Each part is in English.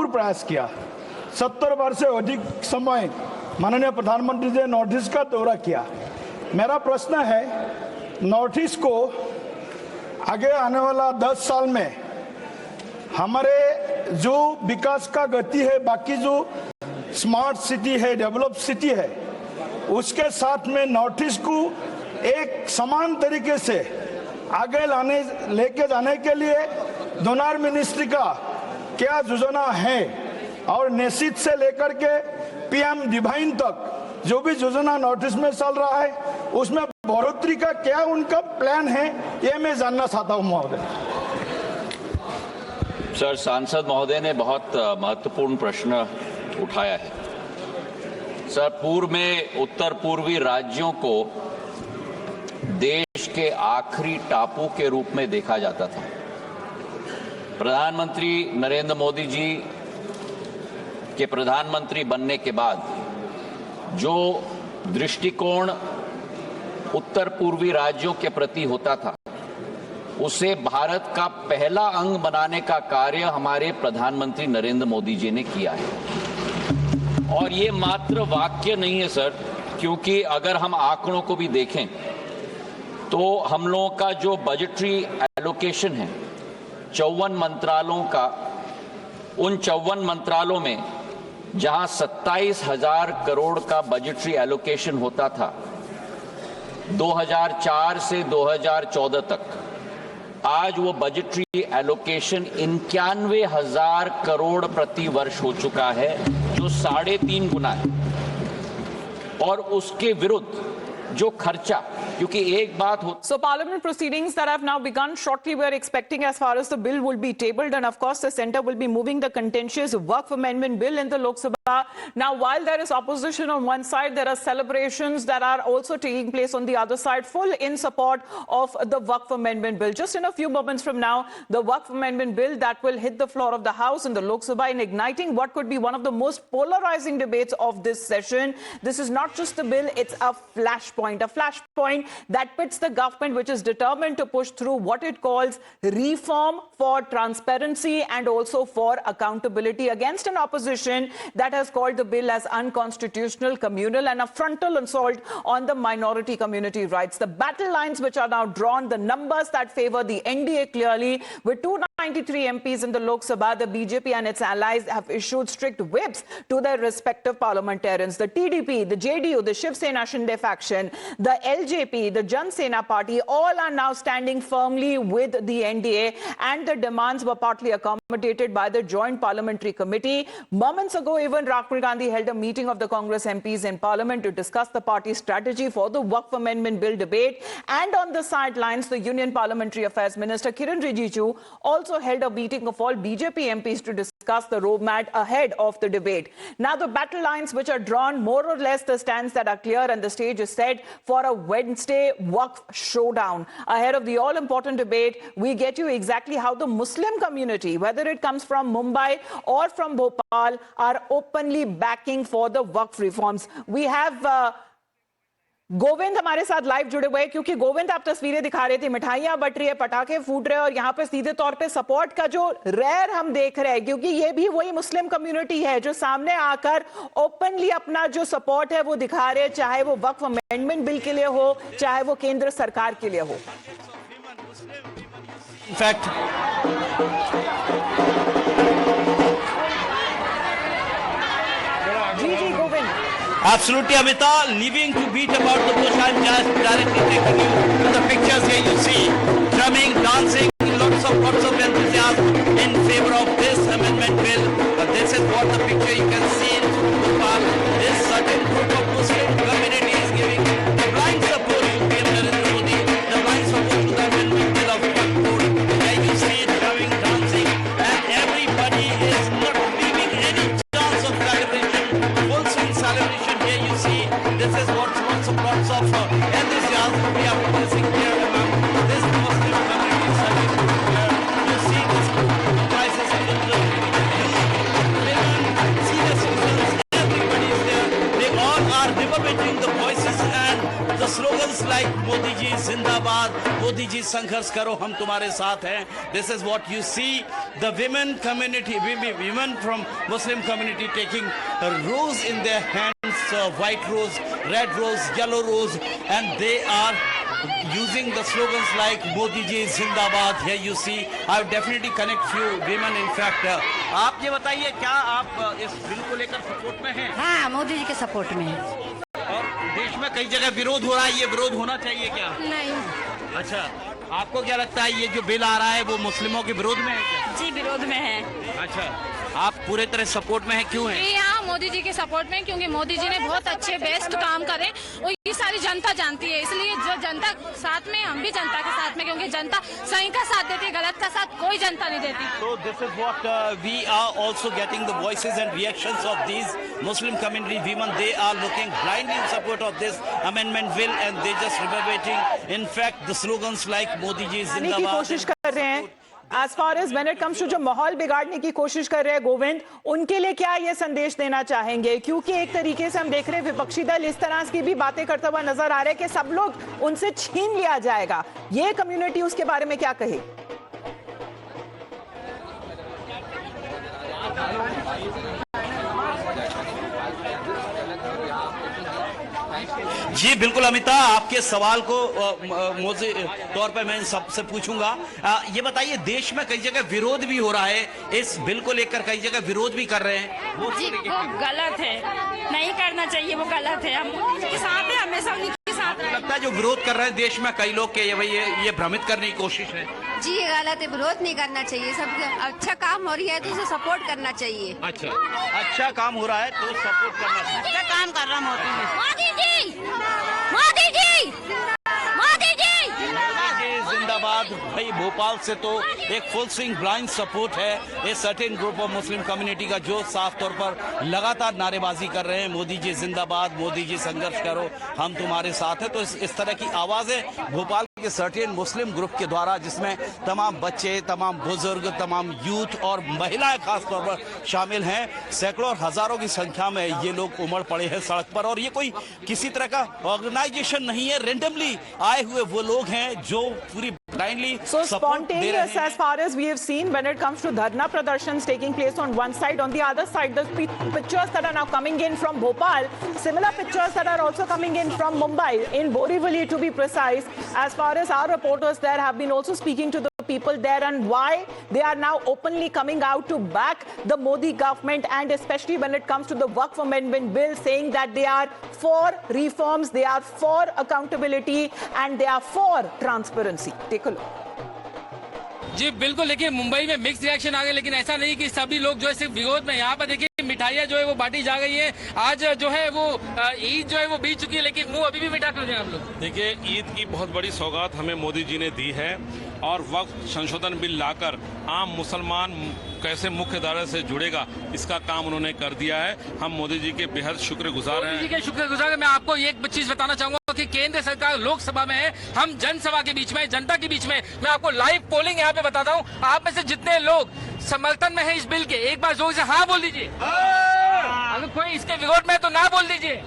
भरपूर प्रयास किया। 70 वर्ष से अधिक समय माननीय प्रधानमंत्री जी ने नॉर्थ ईस्ट का दौरा किया। मेरा प्रश्न है, नॉर्थ ईस्ट को आगे आने वाला 10 साल में हमारे जो विकास का गति है, बाकी जो स्मार्ट सिटी है, डेवलप सिटी है, उसके साथ में नॉर्थ ईस्ट को एक समान तरीके से आगे लेके जाने के लिए डोनार मिनिस्ट्री का क्या योजना है, और नेसित से लेकर के पीएम डिवाइन तक जो भी योजना नॉर्थ ईस्ट में चल रहा है उसमें बढ़ोतरी का क्या उनका प्लान है, ये मैं जानना चाहता हूँ महोदय। सर, सांसद महोदय ने बहुत महत्वपूर्ण प्रश्न उठाया है। सर, पूर्व में उत्तर पूर्वी राज्यों को देश के आखिरी टापू के रूप में देखा जाता था। प्रधानमंत्री नरेंद्र मोदी जी के प्रधानमंत्री बनने के बाद जो दृष्टिकोण उत्तर पूर्वी राज्यों के प्रति होता था, उसे भारत का पहला अंग बनाने का कार्य हमारे प्रधानमंत्री नरेंद्र मोदी जी ने किया है। और ये मात्र वाक्य नहीं है सर, क्योंकि अगर हम आंकड़ों को भी देखें तो हम लोगों का जो बजटरी एलोकेशन है 54 मंत्रालयों का, उन 54 मंत्रालयों में जहां 27,000 करोड़ का बजटरी एलोकेशन होता था 2004 से 2014 तक, आज वो बजटरी एलोकेशन 91,000 करोड़ प्रति वर्ष हो चुका है, जो 3.5 गुना है। और उसके विरुद्ध जो खर्चा, क्योंकि एक बात हो। So parliament proceedings that have now begun shortly, we are expecting as far as the bill will be tabled, and of course the centre will be moving the contentious Waqf amendment bill in the Lok Sabha. Now, while there is opposition on one side, there are celebrations that are also taking place on the other side, full in support of the Waqf amendment bill. Just in a few moments from now, the Waqf amendment bill that will hit the floor of the House in the Lok Sabha, in igniting what could be one of the most polarizing debates of this session. This is not just the bill, it's a flashpoint that pits the government, which is determined to push through what it calls reform for transparency and also for accountability, against an opposition that has called the bill as unconstitutional, communal, and a frontal assault on the minority community rights. The battle lines which are now drawn, the numbers that favor the NDA clearly, with 293 MPs in the Lok Sabha, the BJP and its allies have issued strict whips to their respective parliamentarians. The TDP, the JDU, the Shiv Sena Shinde faction, the LJP, the Jan Sena party, all are now standing firmly with the NDA, and the demands were partly accommodated by the Joint Parliamentary Committee. Moments ago, even Rahul Gandhi held a meeting of the Congress MPs in Parliament to discuss the party's strategy for the Waqf Amendment Bill debate. And on the sidelines, the Union Parliamentary Affairs Minister Kiran Rijiju also held a meeting of all BJP MPs to discuss the roadmap ahead of the debate. Now, the battle lines which are drawn, more or less the stands that are clear, and the stage is set for a Wednesday Waqf showdown. Ahead of the all-important debate, we get you exactly how the Muslim community, whether it comes from Mumbai or from Bhopal, are openly backing for the Waqf reforms. We have Govind हमारे साथ live जुड़े हुए हैं, क्योंकि गोविंद आप तस्वीरें दिखा रहे थे, मिठाइयां बट रही है, पटाखे फूट रहे हैं, और यहाँ पे सीधे तौर पे सपोर्ट का जो रेयर हम देख रहे हैं, क्योंकि ये भी वही मुस्लिम कम्युनिटी है जो सामने आकर ओपनली अपना जो सपोर्ट है वो दिखा रहे हैं, चाहे वो वक्फ अमेंडमेंट बिल के लिए हो, चाहे वो केंद्र सरकार के लिए हो। In fact ji Govind, absolutely, Amita, leaving to beat about the bush. I'm just directly taking you to the pictures here. You see drumming, dancing, lots of enthusiasm in favor of this amendment bill. But this is what the picture you can see in Bhopal. This certain group of Muslim community is giving the blind support to PM Narendra Modi, the blind support to the amendment bill of Waqf Board. There you see drumming, dancing, and everybody is not leaving any chance of celebration. Full swing celebration. You see, this is lots of enthusiasm we are witnessing here among this Muslim community serving here. You see this crisis in the women, senior citizens, everybody is there. They all are reverberating the voices and the slogans like Modi ji Zindabad, Modi ji Sangharsh Karo, Hum Tumhare Saath Hain. This is what you see the women community, women from Muslim community taking a rose in their hands, white rose, red rose, yellow rose, and they are using the slogans like Modi ji Zindabad. Here you see, I have definitely connect few women. In fact, आप ये बताइए क्या आप इस bill को लेकर support में हैं? हाँ, मोदी जी के सपोर्ट में है। और देश में कई जगह विरोध हो रहा है, ये विरोध होना चाहिए क्या? नहीं। अच्छा, आपको क्या लगता है ये जो बिल आ रहा है वो मुस्लिमों के विरोध में है क्या? जी विरोध में है। अच्छा, आप पूरे तरह सपोर्ट में है, क्यों है? ये यहाँ मोदी जी के सपोर्ट में, क्योंकि मोदी जी ने बहुत अच्छे बेस्ट काम करे और ये सारी जनता जानती है, इसलिए जो जनता साथ में, हम भी जनता के साथ में, क्योंकि जनता सही का साथ देती है, गलत का साथ कोई जनता नहीं देती। So this is what we are also getting the voices and reactions of these Muslim community women. They are looking blindly in support of this amendment bill and they just reverberating. In fact, the slogans like Modi ji की Zindabad. कोशिश कर रहे हैं as far as when it comes to जो माहौल बिगाड़ने की कोशिश कर रहे हैं गोविंद, उनके लिए क्या ये संदेश देना चाहेंगे? क्योंकि एक तरीके से हम देख रहे हैं विपक्षी दल इस तरह की भी बातें करता हुआ नजर आ रहा है कि सब लोग उनसे छीन लिया जाएगा, ये कम्युनिटी उसके बारे में क्या कहे? जी बिल्कुल अमिता, आपके सवाल को मौजे तौर पर मैं सबसे पूछूंगा। ये बताइए, देश में कई जगह विरोध भी हो रहा है इस बिल को लेकर, कई जगह विरोध भी कर रहे हैं। जी वो गलत है, नहीं करना चाहिए, वो गलत है। हम उनके साथ हैं, हमेशा उनके साथ रहे। लगता है जो विरोध कर रहे हैं देश में कई लोग के ये भ्रमित करने की कोशिश है। जी ये गलत है, विरोध नहीं करना चाहिए। सब अच्छा काम हो रही है तो उसे सपोर्ट करना चाहिए। अच्छा, अच्छा काम हो रहा है तो सपोर्ट करना चाहिए। अच्छा काम कर रहा मोदी जी। मोदी जी, मोदी जी, मोदी जी जिंदाबाद। भाई भोपाल से तो एक फुल स्विंग ब्लाइंड सपोर्ट है एक certain group of Muslim community का, जो साफ तौर पर लगातार नारेबाजी कर रहे हैं, मोदी जी जिंदाबाद, मोदी जी संघर्ष करो, हम तुम्हारे साथ हैं। तो इस तरह की आवाजें भोपाल के सर्टेन मुस्लिम ग्रुप के द्वारा, जिसमें तमाम बच्चे, तमाम बुजुर्ग, तमाम यूथ और महिलाएं खास तौर पर शामिल हैं, सैकड़ों और हजारों की संख्या में ये लोग उमड़ पड़े हैं सड़क पर। और ये कोई किसी तरह का ऑर्गेनाइजेशन नहीं है, रेंडमली आए हुए वो लोग हैं जो पूरी blindly So support दे रहे spontaneous हैं। as far as we have seen when it comes to dharna pradarshans taking place on one side, on the other side the pictures that are now coming in from Bhopal, similar pictures that are also coming in from Mumbai, in Borivali to be precise, as far as our reporters there have been also speaking to the people there and why they are now openly coming out to back the Modi government, and especially when it comes to the Waqf Amendment bill, saying that they are for reforms, they are for accountability and they are for transparency. Take a look. जी बिल्कुल, लेकिन मुंबई में mix reaction आ गए, लेकिन ऐसा नहीं कि सभी लोग जो है सिर्फ विरोध में। यहाँ पर देखिए मिठाइयाँ जो है वो बांटी जा गई है। आज जो है वो ईद जो है वो बीत चुकी है, लेकिन मुंह अभी भी मीठा कर रहे हैं हम लोग। देखिए, ईद की बहुत बड़ी सौगात हमें मोदी जी ने दी है और वक्त संशोधन बिल लाकर आम मुसलमान कैसे मुख्य धारा से जुड़ेगा, इसका काम उन्होंने कर दिया है। हम मोदी जी के बेहद शुक्रगुजार हैं। मोदी जी के शुक्रगुजार हैं। मैं आपको एक चीज बताना चाहूंगा कि केंद्र सरकार लोकसभा में है, हम जनसभा के बीच में, जनता के बीच में। मैं आपको लाइव पोलिंग यहाँ पे बताता हूँ। आप में से जितने लोग समर्थन में है इस बिल के, एक बार जोर से हाँ बोल दीजिए। अगर कोई इसके विरोध में है तो ना बोल दीजिए।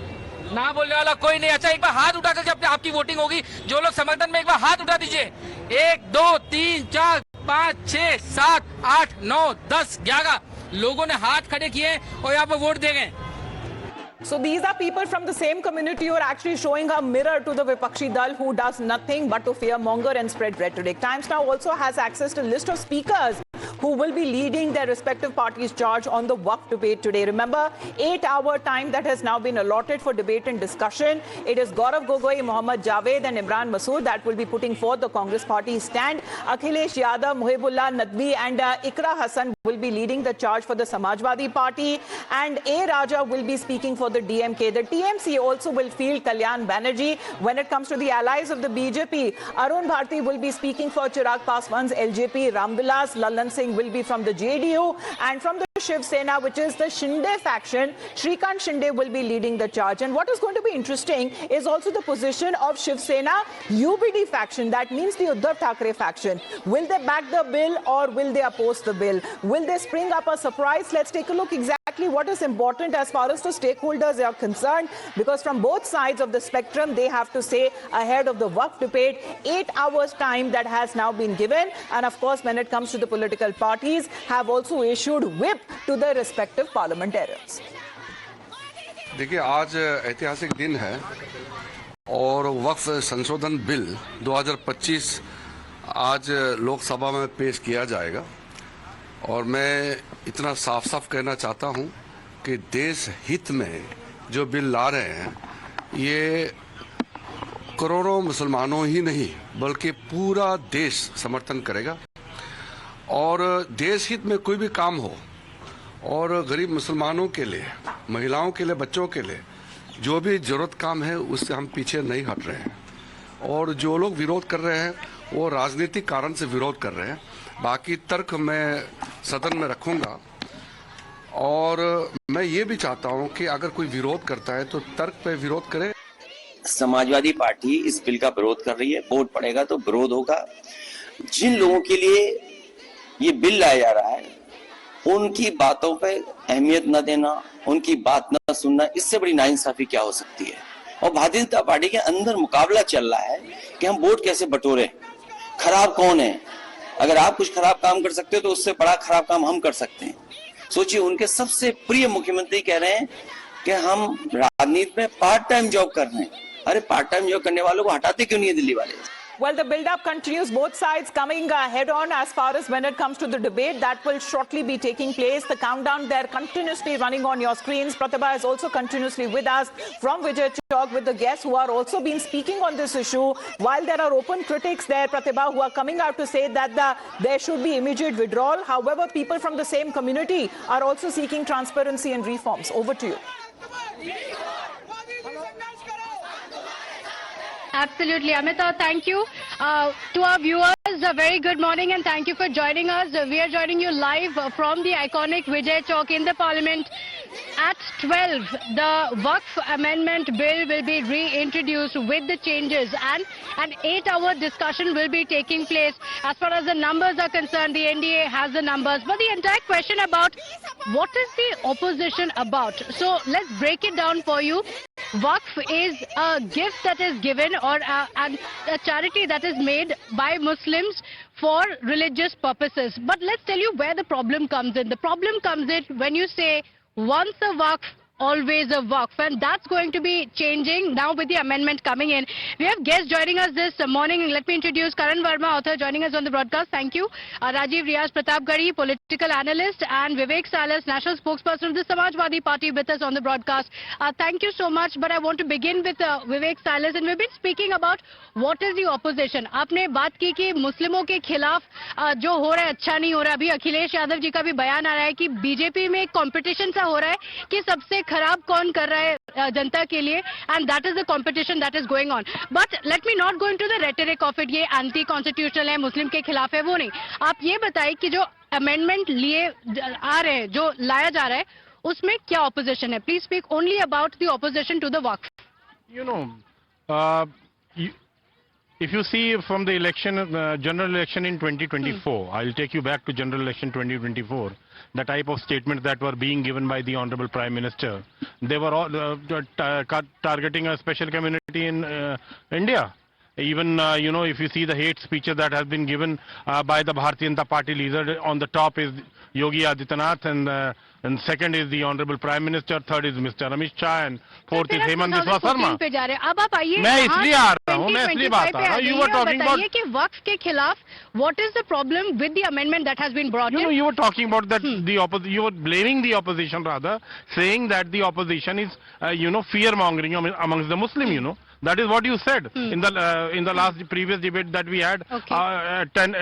ना बोलने वाला कोई नहीं। अच्छा, एक बार हाथ उठा करके अपने आपकी वोटिंग होगी। जो लोग समर्थन में, एक बार हाथ उठा दीजिए। 1 2 3 4 5 6 7 8 9 10 11 लोगों ने हाथ खड़े किए और यहाँ पर वोट दे गए। So these are people from the same community who are actually showing a mirror to the Vipakshi Dal, who does nothing but to fearmonger and spread rhetoric. Times Now also has access to a list of speakers who will be leading their respective parties' charge on the Waqf debate today. Remember, 8-hour time that has now been allotted for debate and discussion. It is Gaurav Gogoi, Mohammad Javed and Imran Masood that will be putting forth the Congress party stand. Akhilesh Yadav, Muhibullah Nadvi and Ikra Hassan will be leading the charge for the Samajwadi Party, and A. Raja will be speaking for the DMK. The TMC also will field Kalyan Banerjee. When it comes to the allies of the BJP, Arun Bharti will be speaking for Chirag Paswan's LJP. Ramvilas Lallan Singh will be from the JDU, and from the Shiv Sena, which is the Shinde faction. Shrikant Shinde will be leading the charge. And what is going to be interesting is also the position of Shiv Sena UBD faction. That means the Uddhav Thackeray faction. Will they back the bill or will they oppose the bill? Will they spring up a surprise? Let's take a look exactly what is important as far as the stakeholders are concerned, because from both sides of the spectrum, they have to say ahead of the Waqf debate, 8 hours time that has now been given. And of course, when it comes to the political parties, have also issued whip to their respective parliamentarians. देखिए, आज ऐतिहासिक दिन है और वक्फ संशोधन bill 2025 आज लोकसभा में पेश किया जाएगा। और मैं इतना साफ साफ कहना चाहता हूं कि देश हित में जो बिल ला रहे हैं, ये करोड़ों मुसलमानों ही नहीं बल्कि पूरा देश समर्थन करेगा। और देश हित में कोई भी काम हो और गरीब मुसलमानों के लिए, महिलाओं के लिए, बच्चों के लिए जो भी जरूरत काम है, उससे हम पीछे नहीं हट रहे हैं। और जो लोग विरोध कर रहे हैं वो राजनीतिक कारण से विरोध कर रहे हैं। बाकी तर्क मैं सदन में रखूंगा और मैं ये भी चाहता हूं कि अगर कोई विरोध करता है तो तर्क पे विरोध करे। समाजवादी पार्टी इस बिल का विरोध कर रही है। वोट पड़ेगा तो विरोध होगा। जिन लोगों के लिए ये बिल लाया जा रहा है, उनकी बातों पे अहमियत न देना, उनकी बात न सुनना, इससे बड़ी नाइंसाफी क्या हो सकती है। और भारतीय जनता पार्टी के अंदर मुकाबला चल रहा है कि हम वोट कैसे बटोरे, खराब कौन है। अगर आप कुछ खराब काम कर सकते हो तो उससे बड़ा खराब काम हम कर सकते हैं। सोचिए, उनके सबसे प्रिय मुख्यमंत्री कह रहे हैं कि हम राजनीति में पार्ट टाइम जॉब कर रहे हैं। अरे पार्ट टाइम जॉब करने वालों को हटाते क्यों नहीं है दिल्ली वाले? Well, the build-up continues, both sides coming head-on as far as when it comes to the debate. That will shortly be taking place. The countdown there continuously running on your screens. Pratibha is also continuously with us from Vijay Chowk with the guests who are also been speaking on this issue. While there are open critics there, Pratibha, who are coming out to say that there should be immediate withdrawal. However, people from the same community are also seeking transparency and reforms. Over to you. Absolutely, Amita, thank you. To our viewers, a very good morning and thank you for joining us. We are joining you live from the iconic Vijay Chowk in the Parliament. At 12, the Waqf Amendment Bill will be reintroduced with the changes, and an 8-hour discussion will be taking place. As far as the numbers are concerned, the NDA has the numbers, but the entire question about what is the opposition about? So let's break it down for you. Waqf is a gift that is given or a charity that is made by Muslims for religious purposes. But let's tell you where the problem comes in. The problem comes in when you say once a Waqf, always a Waqf, and that's going to be changing now with the amendment coming in. We have guests joining us this morning. Let me introduce Karan Verma, author, joining us on the broadcast. Thank you. Rajiv Riaz Pratapgarhi, political analyst, and Vivek Salas, national spokesperson of the Samajwadi Party, with us on the broadcast. Thank you so much. But I want to begin with Vivek Salas, and we've been speaking about what is the opposition. आपने बात की कि मुस्लिमों के खिलाफ जो हो रहा है अच्छा नहीं हो रहा है। अभी अखिलेश यादव जी का भी बयान आ रहा है कि बीजेपी में एक कंपटीशन सा हो रहा है कि सबसे खराब कौन कर रहा है जनता के लिए, and that is the competition that is going on. But let me not go into the rhetoric of it. ये एंटी कॉन्स्टिट्यूशनल है, मुस्लिम के खिलाफ है, वो नहीं। आप ये बताइए कि जो अमेंडमेंट लिए आ रहे हैं, जो लाया जा रहा है, उसमें क्या ऑपोजिशन है? Please speak only about the opposition to the Waqf. You know, if you see from the election, general election in 2024, I'll take you back to general election 2024, the type of statements that were being given by the Honorable Prime Minister, they were all targeting a special community in India. Even, you know, if you see the hate speeches that have been given by the Bharatiya Janata Party leader, on the top is Yogi Adityanath, and second is the Honorable Prime Minister, third is Mr. Amit Shah, and fourth is Hemant Biswa Sarma. अब आप आइए, मैं इसलिए आ रहा हूँ, मैं इसलिए बात आ रहा हूँ. You were talking about कि वक्फ के खिलाफ what is the problem with the amendment that has been brought in? You know, you were talking about that you were blaming the opposition rather, saying that the opposition is, you know, fear mongering amongst the Muslim, you know. That is what you said in the last previous debate that we had at 10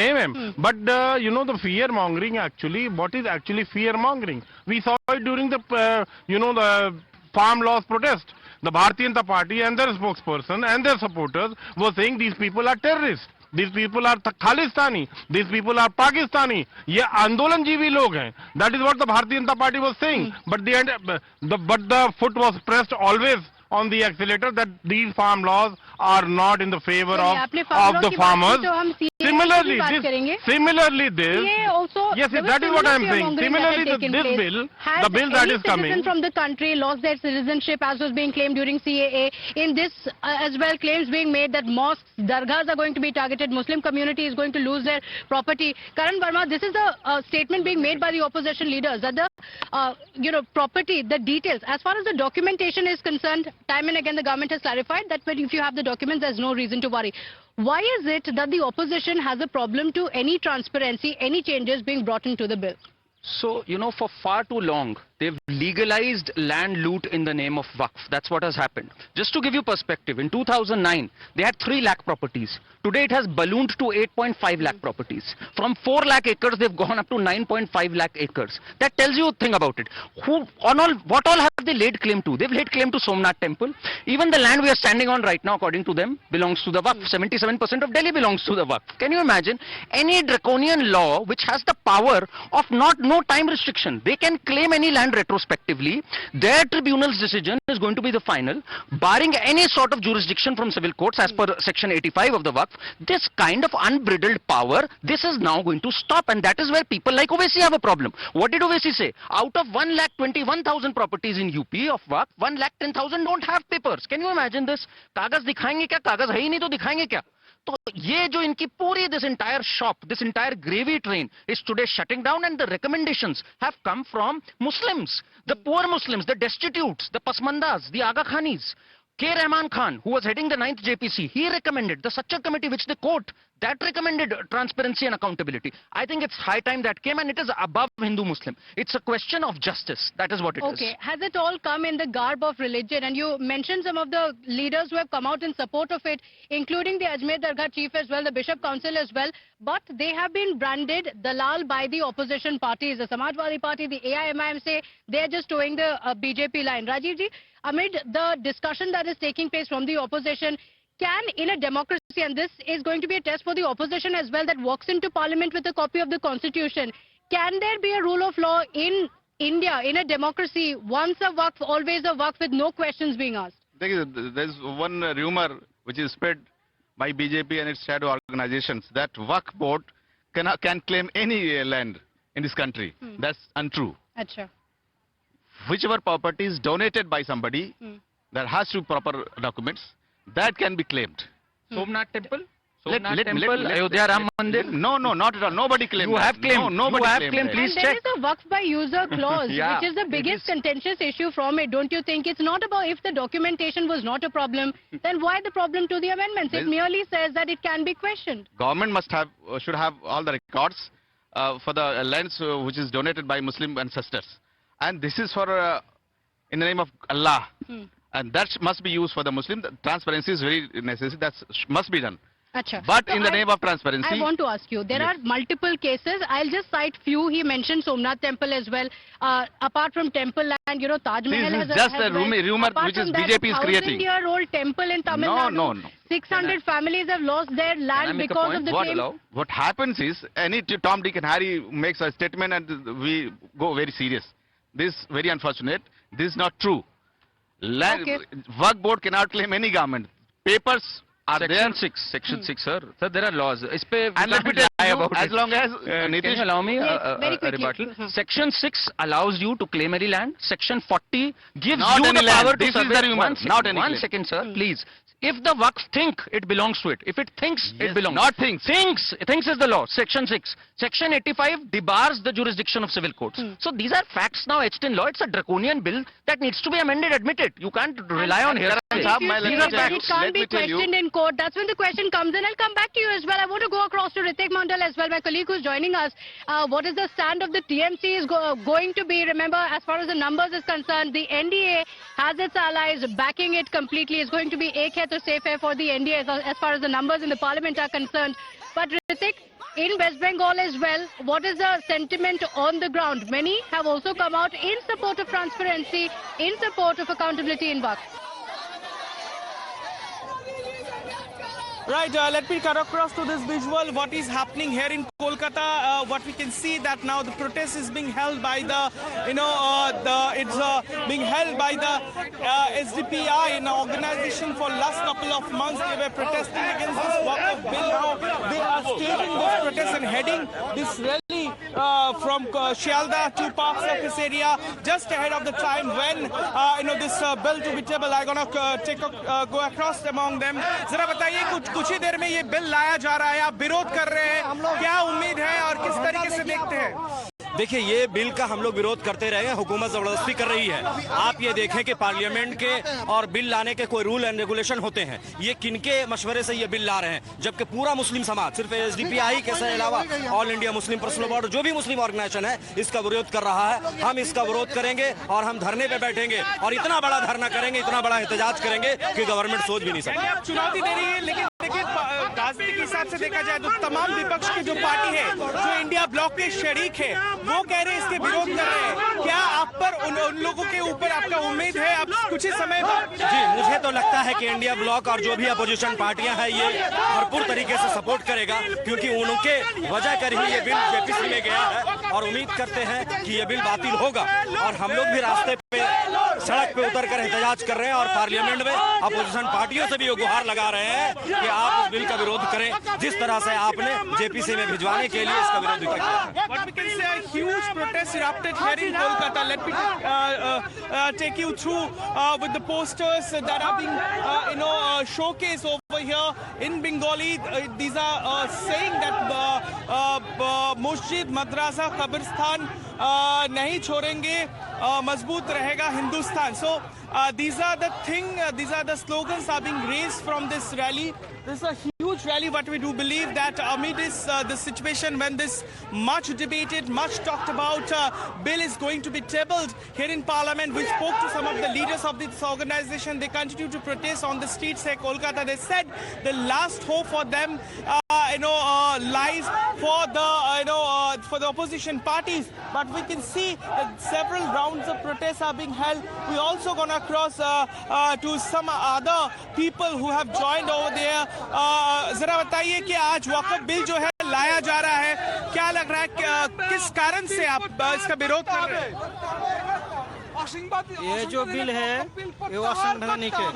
a.m. But you know, the fear mongering actually, what is actually fear mongering? We saw it during the you know, the farm laws protest. The Bharatiya Janata Party and their spokesperson and their supporters were saying these people are terrorists. these people are Khalistani, these people are Pakistani. ये आंदोलनजीवी लोग हैं. That is what the Bharatiya Janata Party was saying. But the foot was pressed always on the accelerator that these farm laws are not in the favor of the farmers. Similarly, this. Yes, that is what I am saying. Similarly, this bill, the bill that is coming. Citizen from the country lost their citizenship as was being claimed during CAA. In this as well, claims being made that mosques, dargahs are going to be targeted. Muslim community is going to lose their property. Karan Verma, this is the statement being made by the opposition leaders that the property, the details, as far as the documentation is concerned, time and again the government has clarified that if you have the documents, there's no reason to worry. Why is it that the opposition has a problem to any transparency, any changes being brought into the bill? So, for far too long, they've legalized land loot in the name of Waqf. That's what has happened. Just to give you perspective, in 2009, they had 3 lakh properties. Today, it has ballooned to 8.5 lakh properties. From 4 lakh acres, they've gone up to 9.5 lakh acres. That tells you a thing about it. What all have they laid claim to? They've laid claim to Somnath Temple. Even the land we are standing on right now, according to them, belongs to the Waqf. 77% of Delhi belongs to the Waqf. Can you imagine? Any draconian law which has the power of no time restriction, they can claim any land retrospectively. Their tribunal's decision is going to be the final, barring any sort of jurisdiction from civil courts as per section 85 of the Waqf. This kind of unbridled power, this is now going to stop, and that is where people like Owaisi have a problem. What did Owaisi say? Out of 1,21,000 properties in UP of Waqf, 1,10,000 don't have papers. Can you imagine this? कागज दिखाएंगे क्या? कागज है ही नहीं तो दिखाएंगे क्या? तो ये जो इनकी पूरी this entire shop, this entire gravy train is today shutting down, and the recommendations have come from Muslims, the poor Muslims, the destitutes, the Pasmandas, the Aga Khanis. K. Rahman Khan, who was heading the 9th JPC, he recommended, the Sachar committee which they quote, that recommended transparency and accountability. I think it's high time that came, and it is above Hindu-Muslim. It's a question of justice. That is what it is. Okay. Has it all come in the garb of religion? And you mentioned some of the leaders who have come out in support of it, including the Ajmer Dargah chief as well, the Bishop Council as well. But they have been branded Dalal by the opposition parties. The Samajwadi Party, the AIMIM say they're just towing the BJP line. Rajiv ji, amid the discussion that is taking place from the opposition, can, in a democracy, and this is going to be a test for the opposition as well, that walks into parliament with a copy of the constitution, can there be a rule of law in India, in a democracy, once a Waqf, always a Waqf, with no questions being asked? There's one rumor which is spread by BJP and its shadow organizations that Waqf board can claim any land in this country. That's untrue. Achha. Whichever property is donated by somebody that has to proper documents, that can be claimed. Somnath Temple? Ayodhya Ram Mandir? No, not at all. Nobody claimed. You have claimed. No, nobody you have claimed. Please and check. There is a Waqf by user clause, Yeah, which is the biggest contentious issue from it. Don't you think? It's not about if the documentation was not a problem, then why the problem to the amendments? It merely says that it can be questioned. Government should have all the records for the lands which is donated by Muslim ancestors. And this is for in the name of Allah. And that must be used for the Muslim. The transparency is very necessary. That must be done. Achha. But So in the name of transparency... I want to ask you, there are multiple cases. I'll just cite few. He mentioned Somnath Temple as well. Apart from temple land, Taj Mahal This is has just a rumor apart which is from that, BJP is creating. 1,000-year-old temple in Tamil Nadu. No. 600 families have lost their land because of the claim. What happens is, any Tom, Dick and Harry makes a statement and we go very serious. This is very unfortunate. This is not true. Waqf board cannot claim any government. Papers are there. Section 6, sir. Sir, there are laws. And let me tell you, as long as can you allow me very a quickly. rebuttal? Section 6 allows you to claim any land. Section 40 gives Not you any the land. power This to is survey. the rumor. One second, Not any one claim. second, sir, please. If the Waqf think it belongs to it, if it thinks it belongs. Not thinks. Thinks is the law. Section 6. Section 85 debars the jurisdiction of civil courts. So these are facts now etched in law. It's a draconian bill that needs to be amended, admit it. You can't rely on hearsay. If you say that it can't be questioned in court, that's when the question comes in. I'll come back to you as well. I want to go across to Ritik Mandal as well, my colleague who's joining us. What is the stand of the TMC is going to be? Remember, as far as the numbers is concerned, the NDA has its allies backing it completely. It's going to be ek hai to safe hai for the NDA as far as the numbers in the parliament are concerned. But Ritik, in West Bengal as well, what is the sentiment on the ground? Many have also come out in support of transparency, in support of accountability in Waqf. Right, let me cut across to this visual. What is happening here in Kolkata? What we can see that now the protest is being held by the, being held by the SDPI, an organization for last couple of months. They were protesting against this Waqf bill. Now they are taking this protest and heading this rally from Shialda to Park Circus area just ahead of the time when this bill to be tabled. I'm gonna go across among them. जरा बताइए कुछ ही देर में ये bill लाया जा रहा है, आप विरोध कर रहे हैं, क्या उम्मीद है और किस तरीके से देखते हैं? देखिए, ये बिल का हम लोग विरोध करते रहे हैं, हुकूमत जबरदस्ती कर रही है। आप ये देखें कि पार्लियामेंट के और बिल लाने के कोई रूल एंड रेगुलेशन होते हैं, ये किनके मशवरे से ये बिल ला रहे हैं, जबकि पूरा मुस्लिम समाज, सिर्फ एसडीपीआई के अलावा all India Muslim personal board, जो भी मुस्लिम ऑर्गेनाइजेशन है, इसका विरोध कर रहा है। हम इसका विरोध करेंगे और हम धरने पे बैठेंगे और इतना बड़ा धरना करेंगे, इतना बड़ा एहतजाज करेंगे कि गवर्नमेंट सोच भी नहीं सकती। चुनौती दे रही है, लेकिन देखिए राजनीति के हिसाब से देखा जाए तो तमाम विपक्ष की जो पार्टी है, जो इंडिया ब्लॉक के शरीक है, वो कह रहे हैं इसके विरोध कर रहे हैं। क्या आप पर उन लोगों के ऊपर आपका उम्मीद है? आप कुछ ही समय बाद जी, मुझे तो लगता है कि इंडिया ब्लॉक और जो भी अपोजिशन पार्टियां हैं, ये भरपूर तरीके से सपोर्ट करेगा, क्योंकि उनके वजह कर ही ये बिल जेपीसी में गया है और उम्मीद करते हैं कि ये बिल बातिल होगा। और हम लोग भी रास्ते पे सड़क पे उतर कर एहतजाज कर रहे हैं और पार्लियामेंट में अपोजिशन पार्टियों से भी गुहार लगा रहे हैं कि आप इस बिल का विरोध करें, जिस तरह से आपने जेपीसी में भिजवाने के लिए इसका विरोध किया। What we can say, a huge protest erupted here in Kolkata. Let me take you through with the posters that are being showcased over here in Bengali. These are saying that Masjid, Madrasa, Qabristan नहीं छोड़ेंगे, मजबूत रहेगा Hindustan. So these are the slogans are being raised from this rally. This is a huge rally, but we do believe that amid the situation when this much debated, much talked about bill is going to be tabled here in Parliament. We spoke to some of the leaders of this organization. They continue to protest on the streets here in Kolkata. They said the last hope for them, lies for the opposition parties. But we can see that several rounds of protests are being held. We also gonna cross to some other people who have joined over there. जरा बताइए कि आज वक्फ bill जो है लाया जा रहा है, क्या लग रहा है, किस कारण से आप इसका विरोध कर रहे हैं? ये जो बिल है ये असंवैधानिक है।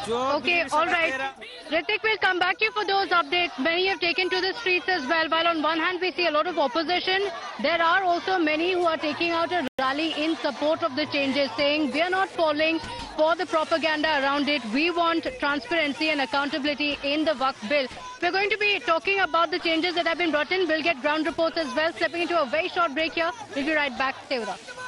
Okay, all right. Ritik will come back to you for those updates. Many have taken to the streets as well. While on one hand we see a lot of opposition, there are also many who are taking out a rally in support of the changes, saying we are not falling for the propaganda around it. We want transparency and accountability in the Waqf bill. We're going to be talking about the changes that have been brought in. We'll get ground reports as well. Stepping into a very short break here. We'll be right back. Stay with us.